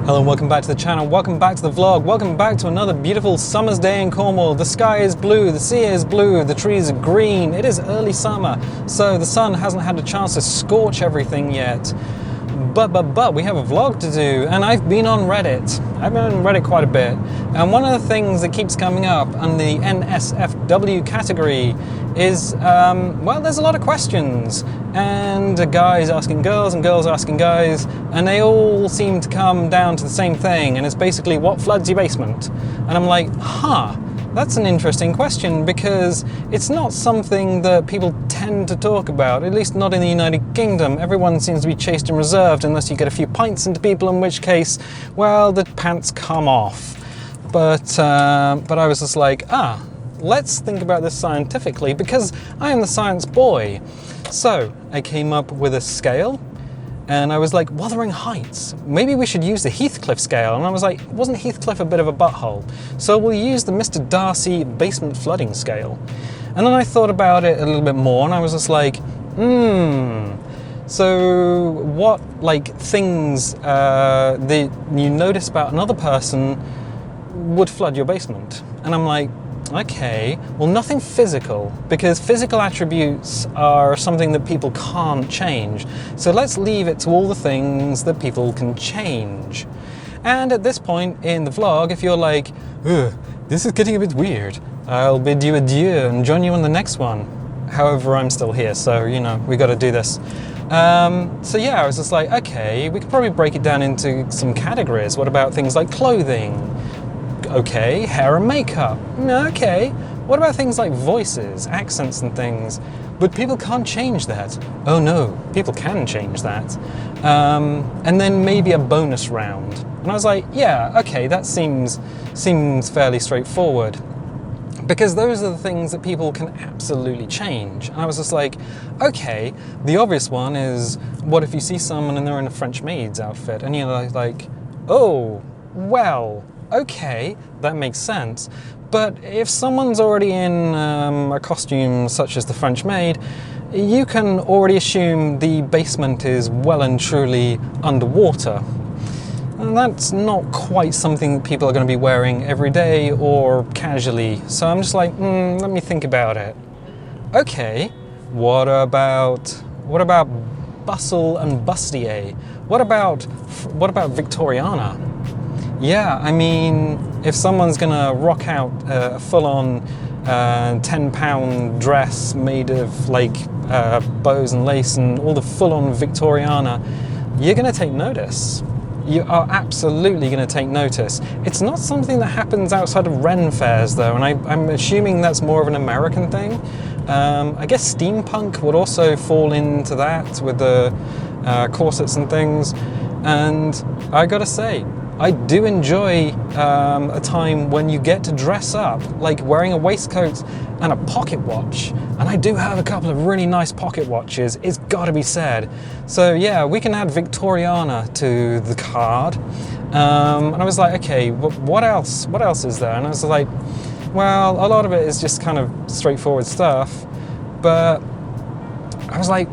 Hello and welcome back to the channel, welcome back to the vlog, welcome back to another beautiful summer's day in Cornwall. The sky is blue, the sea is blue, the trees are green. It is early summer, so the sun hasn't had a chance to scorch everything yet. But we have a vlog to do, and I've been on Reddit. I've been on Reddit quite a bit, and one of the things that keeps coming up on the NSFW category is, well, there's a lot of questions, and guys asking girls and girls asking guys, and they all seem to come down to the same thing, and it's basically, what floods your basement? And I'm like, that's an interesting question, because it's not something that people tend to talk about, at least not in the United Kingdom. Everyone seems to be chaste and reserved unless you get a few pints into people, in which case, well, the pants come off. But I was just like, let's think about this scientifically, because I am the science boy. So I came up with a scale, and I was like, Wuthering Heights, maybe we should use the Heathcliff scale. And I was like, wasn't Heathcliff a bit of a butthole? So we'll use the Mr. Darcy basement flooding scale. And then I thought about it a little bit more, and I was just like, so what, like, things that you notice about another person would flood your basement? And I'm like, okay, well, nothing physical, because physical attributes are something that people can't change. So let's leave it to all the things that people can change. And at this point in the vlog, if you're like, this is getting a bit weird, I'll bid you adieu and join you on the next one. However, I'm still here, so, you know, we got to do this. So yeah, I was just like, okay, we could probably break it down into some categories. What about things like clothing? Okay, hair and makeup. Okay, what about things like voices, accents and things? But people can't change that. Oh no, people can change that. And then maybe a bonus round. And I was like, yeah, okay, that seems fairly straightforward. Because those are the things that people can absolutely change. And I was just like, okay, the obvious one is, what if you see someone and they're in a French maid's outfit? And you're like, oh, well, okay, that makes sense. But if someone's already in a costume such as the French maid, you can already assume the basement is well and truly underwater. And that's not quite something that people are going to be wearing every day or casually. So I'm just like, let me think about it. Okay, what about bustle and bustier? What about Victoriana? Yeah, I mean, if someone's gonna rock out a full-on 10-pound dress made of like bows and lace and all the full-on Victoriana, you're gonna take notice. You are absolutely gonna take notice. It's not something that happens outside of Ren fairs though, and I'm assuming that's more of an American thing. I guess steampunk would also fall into that with the corsets and things. And I gotta say, I do enjoy a time when you get to dress up, like wearing a waistcoat and a pocket watch. And I do have a couple of really nice pocket watches, it's gotta be said. So yeah, we can add Victoriana to the card. And I was like, okay, what else? What else is there? And I was like, well, a lot of it is just kind of straightforward stuff. But I was like,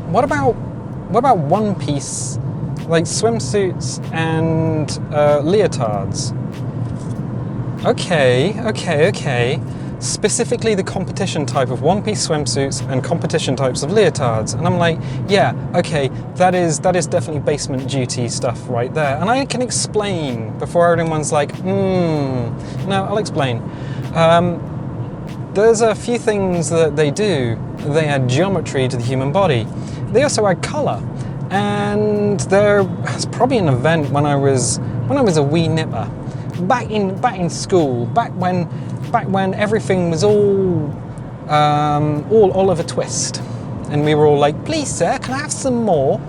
what about one piece? Like swimsuits and leotards. Okay. Specifically the competition type of one-piece swimsuits and competition types of leotards. And I'm like, yeah, okay, that is definitely basement duty stuff right there. And I can explain before everyone's like, no, I'll explain. There's a few things that they do. They add geometry to the human body. They also add color. And there was probably an event when I was a wee nipper, back in school, back when everything was all Oliver Twist, and we were all like, please sir, can I have some more?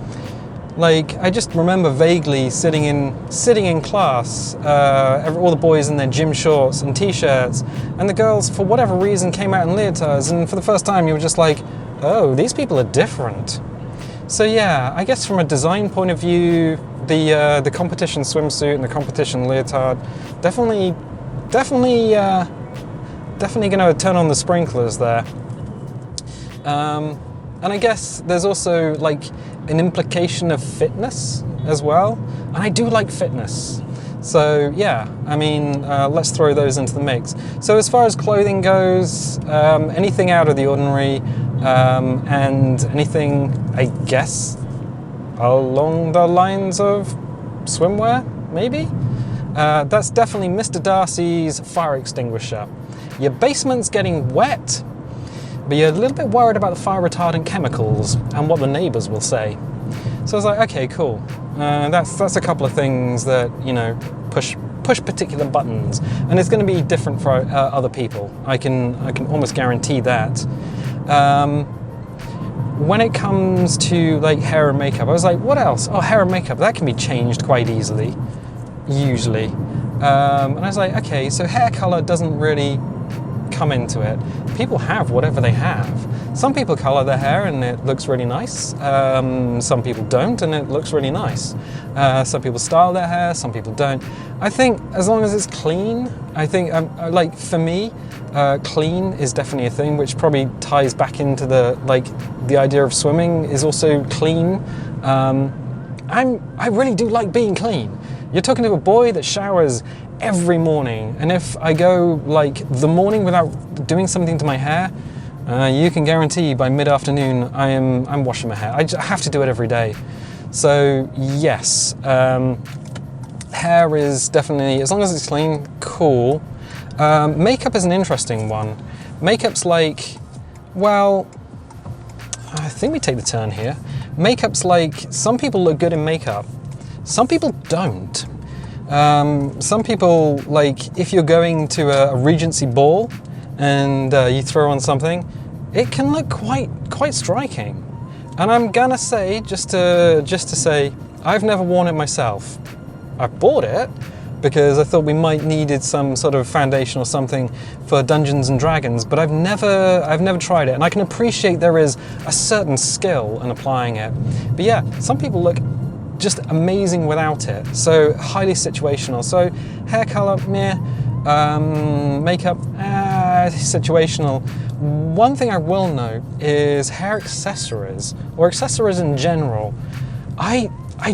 Like, I just remember vaguely sitting in class, all the boys in their gym shorts and t-shirts, and the girls, for whatever reason, came out in leotards, and for the first time you were just like, oh, these people are different. So yeah, I guess from a design point of view, the competition swimsuit and the competition leotard definitely going to turn on the sprinklers there. And I guess there's also like an implication of fitness as well. And I do like fitness. So yeah, I mean, let's throw those into the mix. So as far as clothing goes, anything out of the ordinary, and anything, I guess, along the lines of swimwear, maybe? That's definitely Mr. Darcy's fire extinguisher. Your basement's getting wet, but you're a little bit worried about the fire retardant chemicals and what the neighbours will say. So I was like, okay, cool. That's a couple of things that, you know, push particular buttons, and it's going to be different for other people. I can almost guarantee that. When it comes to like hair and makeup, I was like, what else? Oh, hair and makeup, that can be changed quite easily, usually. And I was like, okay, so hair color doesn't really come into it. People have whatever they have. Some people color their hair and it looks really nice. Some people don't and it looks really nice. Some people style their hair, some people don't. I think as long as it's clean, I think, like for me, clean is definitely a thing, which probably ties back into the idea of swimming is also clean. I really do like being clean. You're talking to a boy that showers every morning, and if I go like the morning without doing something to my hair, you can guarantee by mid-afternoon I'm washing my hair. I have to do it every day. So yes, hair is definitely, as long as it's clean, cool. Makeup is an interesting one. Makeup's like, well, I think we take the turn here. Makeup's like, some people look good in makeup, some people don't. Some people, like, if you're going to a Regency ball and you throw on something, it can look quite striking. And I'm gonna say, just to say, I've never worn it myself. I bought it because I thought we might needed some sort of foundation or something for Dungeons and Dragons, but I've never tried it, and I can appreciate there is a certain skill in applying it. But yeah, some people look just amazing without it, so highly situational. So hair color, meh. Makeup, situational. One thing I will note is hair accessories, or accessories in general. I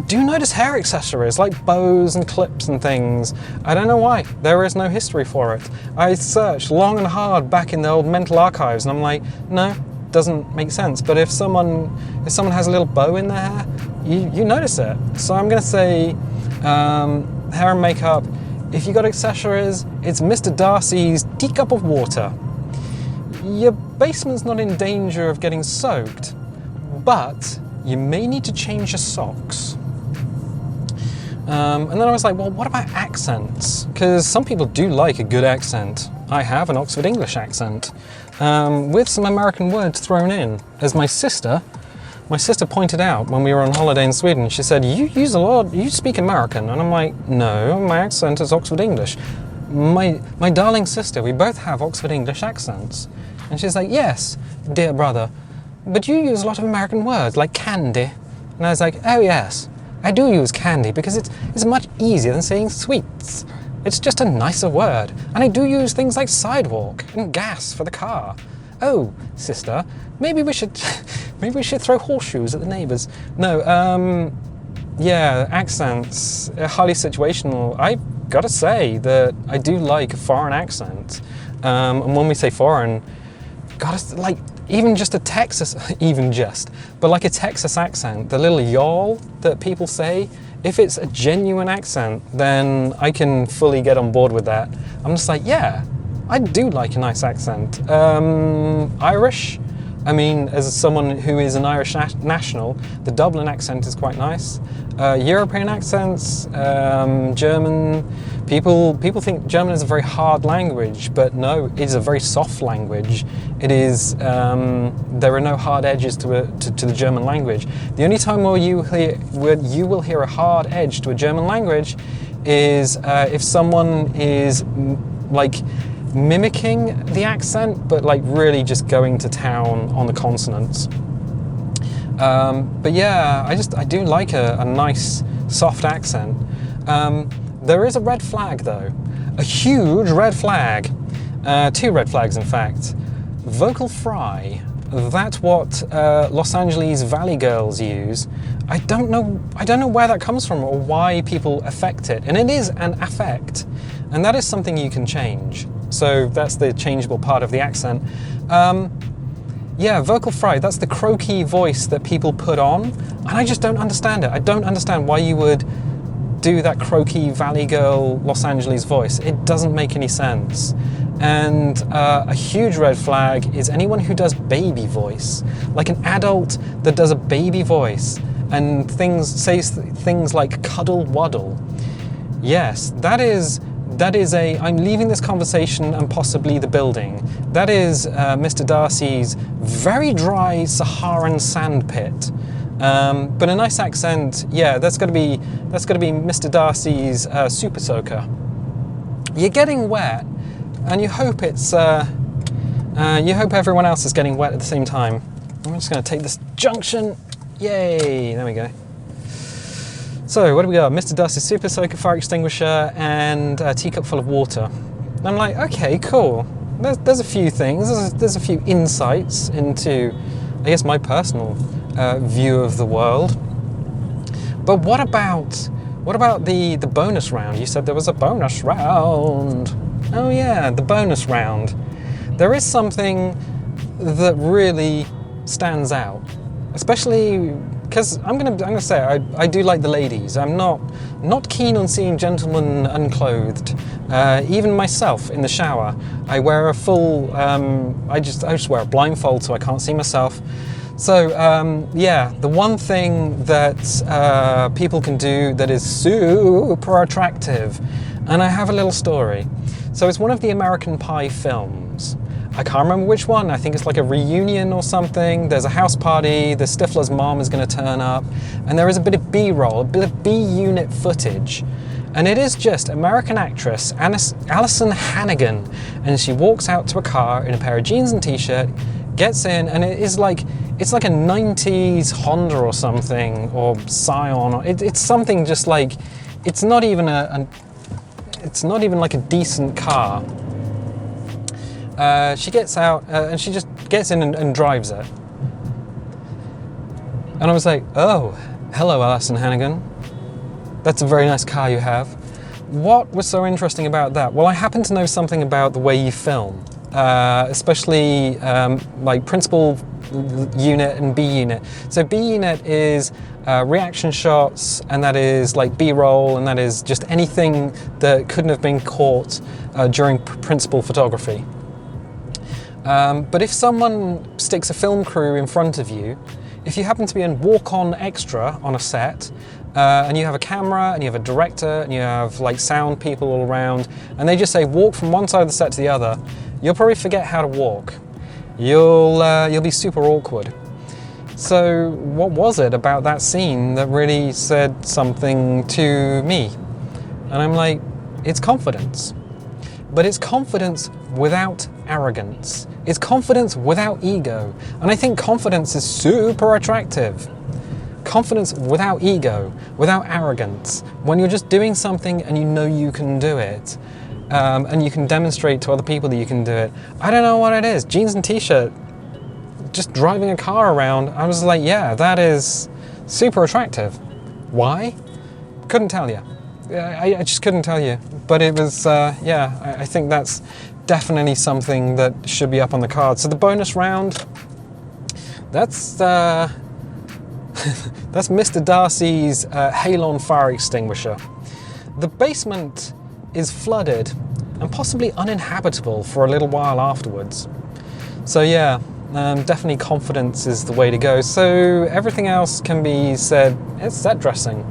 do notice hair accessories like bows and clips and things. I don't know why. There is no history for it. I searched long and hard back in the old mental archives, and I'm like, no, doesn't make sense. But if someone has a little bow in their hair, you notice it. So I'm gonna say hair and makeup. If you got accessories, it's Mr. Darcy's teacup of water. Your basement's not in danger of getting soaked, but you may need to change your socks. And then I was like, well, what about accents? Because some people do like a good accent. I have an Oxford English accent, with some American words thrown in. As my sister pointed out when we were on holiday in Sweden, she said, you speak American. And I'm like, no, my accent is Oxford English. My darling sister, we both have Oxford English accents. And she's like, yes, dear brother, but you use a lot of American words, like candy. And I was like, oh yes, I do use candy because it's much easier than saying sweets. It's just a nicer word. And I do use things like sidewalk and gas for the car. Oh, sister, maybe we should throw horseshoes at the neighbours. No, yeah, accents, highly situational. I gotta say that I do like a foreign accent. And when we say foreign, like even just a Texas, but like a Texas accent, the little y'all that people say, if it's a genuine accent, then I can fully get on board with that. I'm just like, yeah, I do like a nice accent. Irish, I mean, as someone who is an Irish national, the Dublin accent is quite nice. European accents, German, people think German is a very hard language, but no, it is a very soft language. It is, there are no hard edges to the German language. The only time where you will hear a hard edge to a German language is if someone is like mimicking the accent, but like really just going to town on the consonants. But yeah, I do like a nice soft accent. There is a red flag though, a huge red flag, 2 red flags in fact. Vocal fry. That's what Los Angeles Valley girls use. I don't know where that comes from or why people affect it. And it is an affect, and that is something you can change. So that's the changeable part of the accent. Yeah, vocal fry, that's the croaky voice that people put on, and I just don't understand it. I don't understand why you would do that croaky Valley Girl Los Angeles voice. It doesn't make any sense. And a huge red flag is anyone who does baby voice, like an adult that does a baby voice and says things like cuddle waddle. Yes, that is I'm leaving this conversation and possibly the building. That is Mr. Darcy's very dry Saharan sandpit. But a nice accent, yeah, that's got to be Mr. Darcy's super soaker. You're getting wet, and you hope you hope everyone else is getting wet at the same time. I'm just going to take this junction. Yay! There we go. So what do we got? Mr. Darcy's super soaker, fire extinguisher, and a teacup full of water. And I'm like, okay, cool. There's a few things. There's a few insights into, I guess, my personal view of the world. But what about the bonus round? You said there was a bonus round. Oh yeah, the bonus round. There is something that really stands out, especially because I'm gonna say I do like the ladies. I'm not keen on seeing gentlemen unclothed. Even myself in the shower, I wear a full. I just wear a blindfold so I can't see myself. So yeah, the one thing that people can do that is super attractive, and I have a little story. So it's one of the American Pie films. I can't remember which one. I think it's like a reunion or something. There's a house party. The Stifler's mom is going to turn up, and there is a bit of B-roll, a bit of B-unit footage. And it is just American actress Alison Hannigan, and she walks out to a car in a pair of jeans and t-shirt, gets in, and it's like a 90s Honda or something, or Scion. It's something just like, it's not even like a decent car. She gets out and she just gets in and drives it. And I was like, oh, hello, Alison Hannigan. That's a very nice car you have. What was so interesting about that? Well, I happen to know something about the way you film, especially like principal unit and B unit. So B unit is reaction shots, and that is like B-roll, and that is just anything that couldn't have been caught during principal photography. But if someone sticks a film crew in front of you, if you happen to be a walk-on extra on a set, and you have a camera, and you have a director, and you have like sound people all around, and they just say walk from one side of the set to the other, you'll probably forget how to walk. You'll be super awkward. So what was it about that scene that really said something to me? And I'm like, it's confidence. But it's confidence without arrogance. It's confidence without ego. And I think confidence is super attractive. Confidence without ego, without arrogance. When you're just doing something and you know you can do it, and you can demonstrate to other people that you can do it. I don't know what it is. Jeans and t-shirt, just driving a car around. I was like, yeah, that is super attractive. Why? Couldn't tell you. I just couldn't tell you. But it was, yeah, I think that's definitely something that should be up on the card. So the bonus round, that's Mr. Darcy's Halon fire extinguisher. The basement is flooded and possibly uninhabitable for a little while afterwards. So yeah, definitely confidence is the way to go. So everything else can be said, it's set dressing.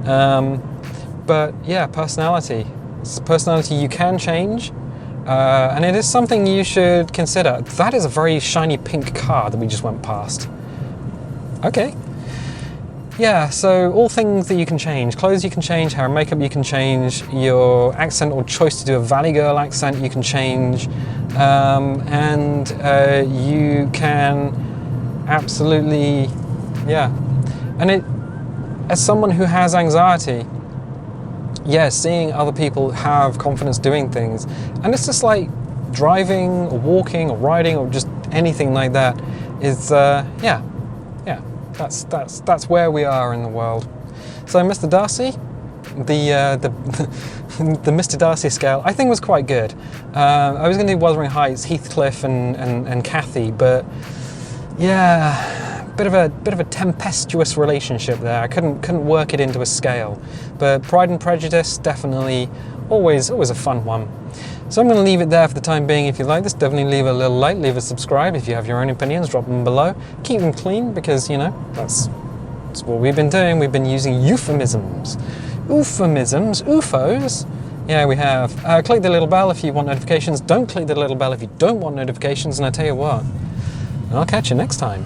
But yeah, personality. It's personality you can change, and it is something you should consider. That is a very shiny pink car that we just went past. Okay. Yeah, so all things that you can change. Clothes you can change, hair and makeup you can change, your accent or choice to do a Valley Girl accent you can change, and you can absolutely, yeah. And it, as someone who has anxiety, yeah, seeing other people have confidence doing things, and it's just like driving or walking or riding or just anything like that, is yeah, that's where we are in the world. So Mr. Darcy, the Mr. Darcy scale I think was quite good. I was going to do Wuthering Heights, Heathcliff and Kathy, but yeah, bit of a tempestuous relationship there. I couldn't work it into a scale. But Pride and Prejudice, definitely always a fun one. So I'm going to leave it there for the time being. If you like this, definitely leave a little like, leave a subscribe. If you have your own opinions, drop them below. Keep them clean, because, you know, that's what we've been doing. We've been using euphemisms. Euphemisms, UFOs. Yeah, we have. Click the little bell if you want notifications. Don't click the little bell if you don't want notifications. And I tell you what, I'll catch you next time.